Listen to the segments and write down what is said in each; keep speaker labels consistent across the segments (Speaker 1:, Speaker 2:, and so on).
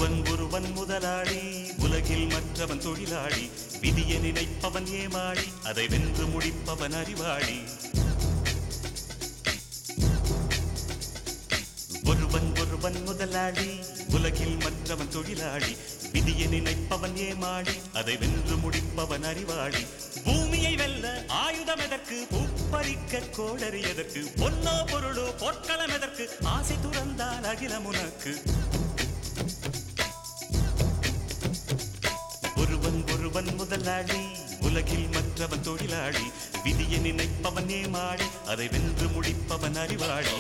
Speaker 1: ஒருவன் முதலாளி, உலகில் மற்றவன் தொழிலாளி. விதியை நினைப்பவன் ஏமாளி, அதை வென்று முடிப்பவன் அறிவாளி. ஒருவன் முதலாளி, உலகில் மற்றவன் தொழிலாளி. விதியை நினைப்பவன் ஏமாளி, அதை வென்று முடிப்பவன் அறிவாளி. பூமியை வெல்ல ஆயுதம் எதற்கு, பூப்பறிக்க கோடரி எதற்கு, பொன்னோ பொருளோ பொற்களம் எதற்கு, ஆசை துறந்தால் அகிலம் உனக்கு. ஒருவன் முதலாளி, உலகில் மற்றவன் தொழிலாளி. விதியை நினைப்பவன் ஏமாளி, அதை வென்று முடிப்பவன் அறிவாளி.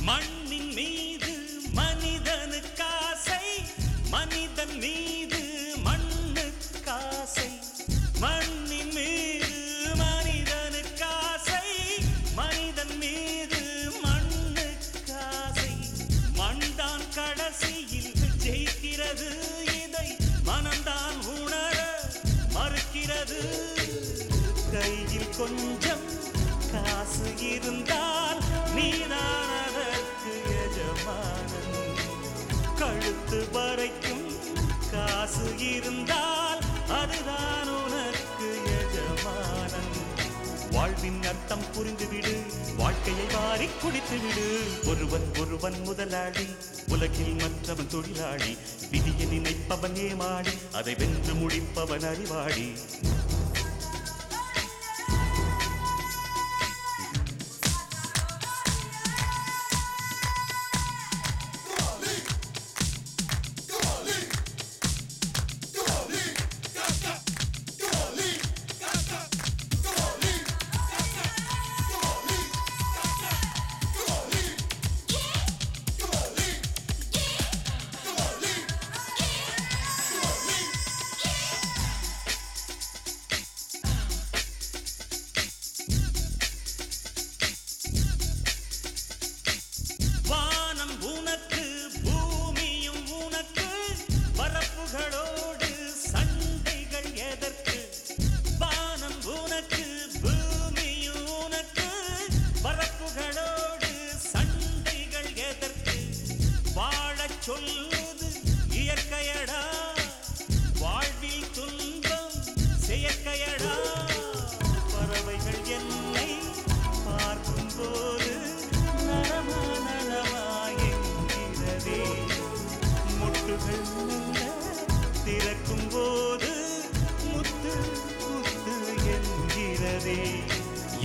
Speaker 1: மண்ணின் மீது மனிதனுக்காசை, மனிதன் மீது மண்ணுக்காசை. மண்ணின் மீது மனிதனுக்காசை, மனிதன் மீது மண்ணுக்காசை. மண்தான் கடைசியில் ஜெயிக்கிறது, இதை மனம்தான் உணர மறுக்கிறது. கையில் கொஞ்சம் காசு இருந்தால் நீதான் அதற்கு எஜமானன். கழுத்து வரைக்கும் காசு இருந்தால் அதுதான் உனக்கு எஜமானன். வாழ்வின் அர்த்தம் புரிந்துவிடு, வாழ்க்கையை வாரி குடித்துவிடு. ஒருவன் முதலாளி, உலகில் மற்றவன் தொழிலாளி. விதியை நினைப்பவன் ஏமாளி, அதை வென்று முடிப்பவன் அறிவாளி. பரப்புகளோடு சண்டைகள் எதற்கு, வானம் உனக்கு பூமியும் உனக்கு. பரப்புகளோடு சண்டைகள் எதற்கு, வாழச் சொல்லுது இயற்கையடா, வாழ்வில் துன்பம் செயற்கையடா. பறவைகள் என்னை பார்க்கும் போது நலமா என்கிறதே, முட்டுகள் திறக்கும் போது முத்து முத்து என்கிறதே.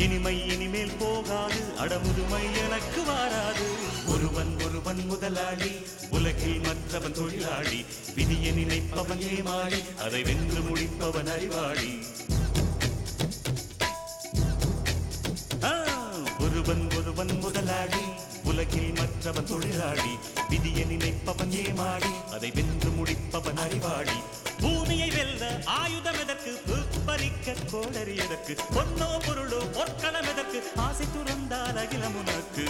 Speaker 1: இனிமை இனிமேல் போகாது, அடமுதுமை எனக்கு வாராது. ஒருவன் முதலாளி, உலகில் மற்றவன் தொழிலாளி. விதியை நினைப்பவன் ஏமாளி, அதை வென்று முடிப்பவன் அறிவாளி. ஒருவன் முதலாளி, உலகில் மற்றவன் தொழிலாளி. விதியை நினைப்பவன் ஏமாளி, அதை வென்று முடிப்பவன் அறிவாளி. பூமியை வெல்ல ஆயுதம் எதற்கு, பறிக்க கோடரி எதற்கு, பொன்னோ பொருளோ பொற்களம் எதற்கு, ஆசை துறந்தால் அகிலம் உனக்கு.